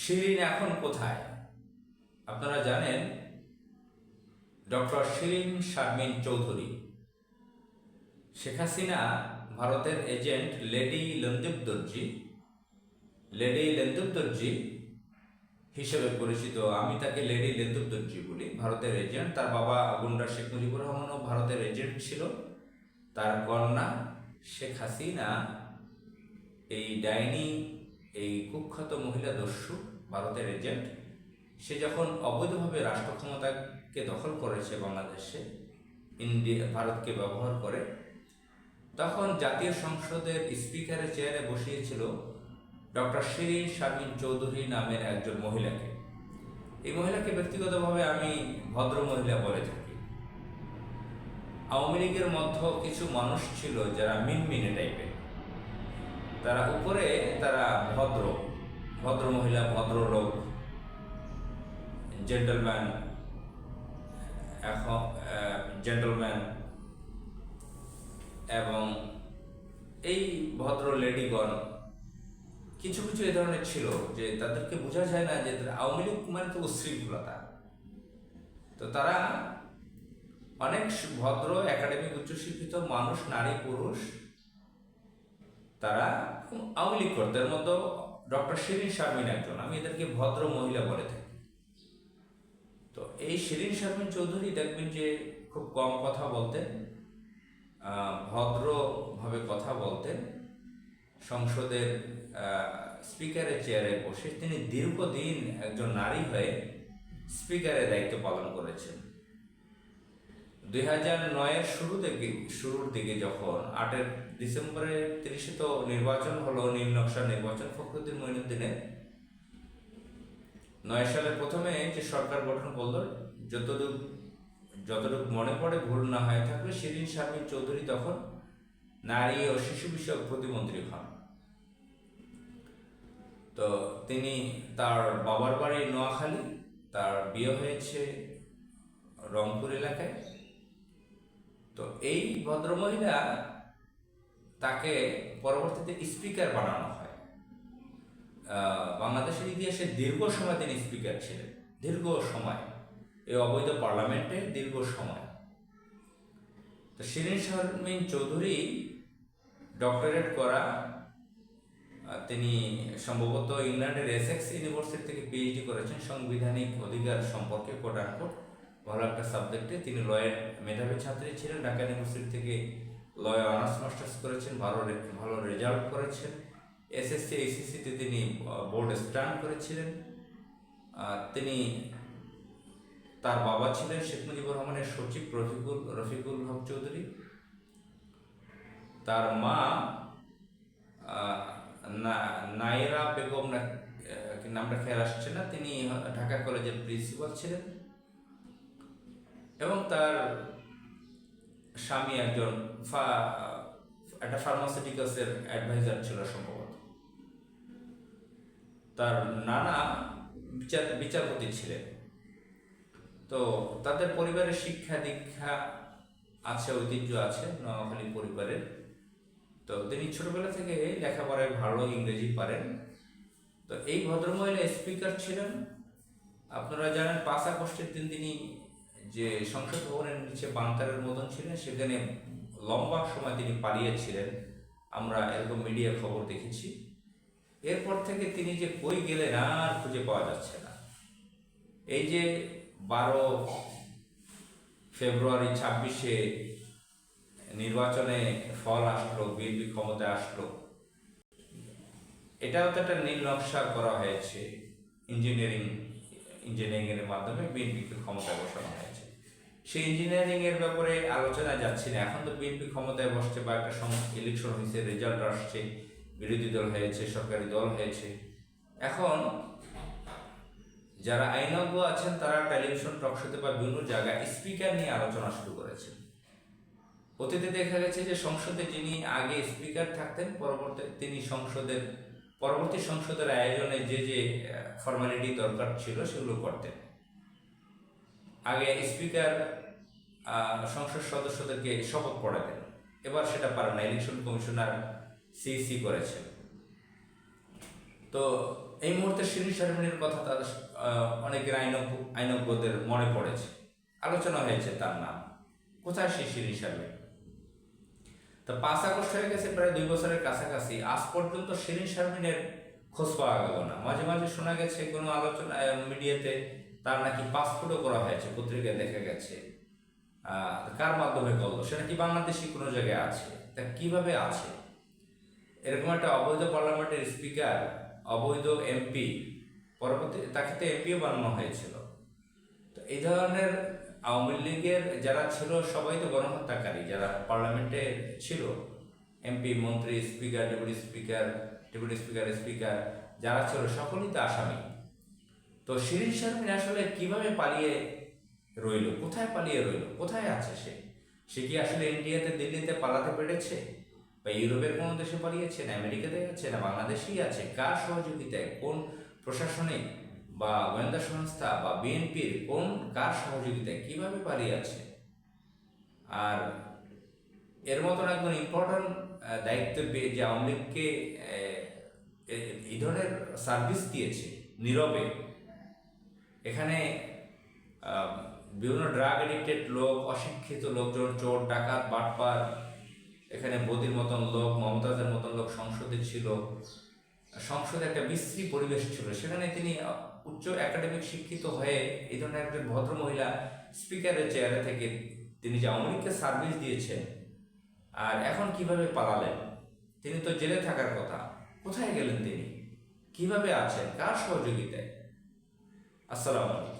শিরিন এখন কোথায়? আপনারা জানেন ডক্টর শিরিন শারমিন চৌধুরী শেখ হাসিনা ভারতের এজেন্ট লেডি লেন্দুব দর্জি হিসেবে পরিচিত। আমি তাকে লেডি লেন্দুব দর্জি বলি। ভারতের এজেন্ট, তার বাবা গুন্ডা শেখ মুজিবুর রহমানও ভারতের এজেন্ট ছিল। তার কন্যা শেখ হাসিনা এই ডাইনি, এই কুখ্যাত মহিলা দস্যু ভারতের এজেন্ট, সে যখন অবৈধভাবে রাষ্ট্র ক্ষমতাকে দখল করেছে বাংলাদেশে, ভারতকে ব্যবহার করে, তখন জাতীয় সংসদের স্পিকারের চেয়ারে বসিয়েছিল ডক্টর শিরিন শারমিন চৌধুরী নামের একজন মহিলাকে। এই মহিলাকে ব্যক্তিগতভাবে আমি ভদ্র মহিলা বলে থাকি। আওয়ামী লীগের মধ্যে কিছু মানুষ ছিল যারা মিনমিনে টাইপের, তারা উপরে তারা ভদ্র মহিলা, ভদ্র লোক, জেন্টলম্যান এবং এই ভদ্র লেডিগণ কিছু কিছু এ ধরনের ছিল যে তাদেরকে বোঝা যায় না যে আওয়ামী লীগ মানে তো উচ্ছৃঙ্খলতা। তো তারা অনেক ভদ্র একাডেমিক উচ্চশিক্ষিত মানুষ, নারী পুরুষ, তারা আওয়ামী লীগ করতে। এর মধ্যে ডক্টর শিরিন শারমিন একজন। আমি এদেরকে ভদ্র মহিলা বলে থাকি। তো এই শিরিন শারমিন চৌধুরী দেখবেন যে খুব কম কথা বলতেন, ভদ্রভাবে কথা বলতেন। সংসদের স্পিকারের চেয়ারে বসে তিনি দীর্ঘদিন একজন নারী হয়ে স্পিকারের দায়িত্ব পালন করেছেন। 2009-এর শুরুর দিকে যখন 8 ডিসেম্বরে 30 তো নির্বাচন হলো, নীল নকশার নির্বাচন ফখরুদ্দিন মঈনুদ্দিনের। 9 সালের প্রথমে যে সরকার গঠন করলো, যতটুকু মনে পড়ে, ভুল না হয়ে থাকলে, শিরিন শারমিন চৌধুরী তখন নারী ও শিশু বিষয়ক প্রতিমন্ত্রী হন। তো তিনি, তার বাবার বাড়ি নোয়াখালী, তার বিয়ে হয়েছে রংপুর এলাকায়। তো এই ভদ্রমহিলা, তাকে পরবর্তীতে স্পিকার বানানো হয়। বাংলাদেশের ইতিহাসে দীর্ঘ সময় তিনি স্পিকার ছিলেন, দীর্ঘ সময়, এই অবৈধ পার্লামেন্টে দীর্ঘ সময়। তো শিরিন শারমিন চৌধুরী ডক্টরেট করা, তিনি সম্ভবত ইংল্যান্ডের এসেক্স ইউনিভার্সিটি থেকে পিএইচডি করেছেন সাংবিধানিক অধিকার সম্পর্কে, কোট আনকোট, ভালো একটা সাবজেক্টে। তিনি লয়ের মেধাবী ছাত্রী ছিলেন। ঢাকা ইউনিভার্সিটি থেকে লয়ে অনার্স মাস্টার্স করেছেন, ভালো রেজাল্ট করেছেন। এসএসসি এইচএসসিতে তিনি বোর্ড স্ট্যান্ড করেছিলেন। তিনি, তার বাবা ছিলেন শেখ মুজিবুর রহমানের সচিব রফিকুল হক চৌধুরী। তার মা নাইরা বেগম, নামটা খেয়াল আসছে না, তিনি ঢাকা কলেজের প্রিন্সিপাল ছিলেন। এবং তার স্বামী একজন একটা ফার্মাসিউটিক্যালসের অ্যাডভাইজার ছিল সম্ভবত। তার নানা বিচারপতি ছিলেন। তো তাদের পরিবারের শিক্ষা দীক্ষা আছে, ঐতিহ্য আছে নোয়াখালী পরিবারের। তো তিনি ছোটবেলা থেকে লেখাপড়ায় ভালো, ইংরেজি পারেন। তো এই ভদ্রমহিলা স্পিকার ছিলেন। আপনারা জানেন 5 আগস্টের দিন তিনি যে সংসদ ভবনের নিচে বাংকারের মতন ছিলেন, সেখানে লম্বা সময় তিনি পালিয়েছিলেন। আমরা এরকম মিডিয়া খবর দেখেছি। এরপর থেকে তিনি যে কই গেলেন আর খুঁজে পাওয়া যাচ্ছে না। এই যে 12 ফেব্রুয়ারি 26-এ নির্বাচনে ফল আসলো, বিএনপি ক্ষমতায় আসলো, এটাও তো একটা নীল নকশা করা হয়েছে। ইঞ্জিনিয়ারিং এর মাধ্যমে বিএনপিকে ক্ষমতায় বসানো হয়েছে। সেই ইঞ্জিনিয়ারিং এর ব্যাপারে আলোচনা যাচ্ছে না। এখন তো বিএনপি ক্ষমতায় বসছে, বা একটা ইলেকশন হয়েছে, রেজাল্ট আসছে, বিরোধী দল হয়েছে, সরকারি দল হয়েছে। এখন যারা আইনজ্ঞ আছেন তারা টেলিভিশন টকশোতে বা বিভিন্ন জায়গায় স্পিকার নিয়ে আলোচনা শুরু করেছেন। অতীতে দেখা গেছে যে সংসদে যিনি আগে স্পিকার থাকতেন, তিনি পরবর্তী সংসদের আয়োজনে যে যে ফর্মালিটি দরকার ছিল সেগুলো করতেন। আগে স্পিকার সংসদ সদস্যদেরকে শপথ পড়াতেন, এবার সেটা পারেন না, ইলেকশন কমিশনার সিইসি করেছেন। তো এই মুহূর্তে শিরিন শারমিনের কথা তার অনেকের আইনজ্ঞদের মনে পড়েছে, আলোচনা হয়েছে তার নাম। কোথায় সেই শিরিন শারমিন? তো 5 আগস্ট হয়ে গেছে, প্রায় 2 বছরের কাছাকাছি, আজ পর্যন্ত শিরিন শারমিনের খোঁজ পাওয়া গেল না। মাঝে মাঝে শোনা গেছে কোনো আলোচনা মিডিয়াতে তার নাকি পাসপোর্টও করা হয়েছে, পত্রিকায় দেখা গেছে। কার মাধ্যমে করলো? সে নাকি বাংলাদেশি কোনো জায়গায় আছে। তা কিভাবে আছে? এরকম একটা অবৈধ পার্লামেন্টের স্পিকার, অবৈধ এমপি, পরবর্তী তাকে তো এমপিও বানানো হয়েছিল। তো এই ধরনের আওয়ামী লীগের যারা ছিল সবাই তো গণহত্যাকারী, যারা পার্লামেন্টে ছিল, এমপি, মন্ত্রী, স্পিকার, ডেপুটি স্পিকার, স্পিকার যারা ছিল সকলেই তো আসামি। তো শিরিন শারমিন আসলে কিভাবে পালিয়ে রইল? কোথায় পালিয়ে রইল? কোথায় আছে সে? সে কি আসলে ইন্ডিয়াতে, দিল্লিতে পালাতে পেরেছে, বা ইউরোপের কোনো দেশে পালিয়েছে, না আমেরিকাতে আছে, না বাংলাদেশেই আছে? কার সহযোগিতায়, কোন প্রশাসনিক বা গোয়েন্দা সংস্থা বা বিএনপির কার সহযোগিতায় কিভাবে পালিয়ে আছে? আর এর মতন একজন ইম্পর্ট্যান্ট দায়িত্ব পেয়ে যে আওয়ামী লীগকে এই ধরনের সার্ভিস দিয়েছে নীরবে, এখানে বিভিন্ন ড্রাগ এডিক্টেড লোক, অশিক্ষিত লোকজন, চোর, ডাকাত, বাটপার, এখানে মোদির মতন লোক, মমতাজের মতন লোক সংসদে ছিল। সংসদে একটা বিশ্রী পরিবেশ ছিল, সেখানে তিনি উচ্চ একাডেমিক শিক্ষিত হয়ে এই ধরনের একজন ভদ্র মহিলা স্পিকারের চেয়ারে থেকে তিনি যে আওয়ামী লীগকে সার্ভিস দিয়েছেন, আর এখন কিভাবে পালালেন? তিনি তো জেলে থাকার কথা, কোথায় গেলেন তিনি? কিভাবে আছেন? কার সহযোগিতায়? আসসালামু আলাইকুম।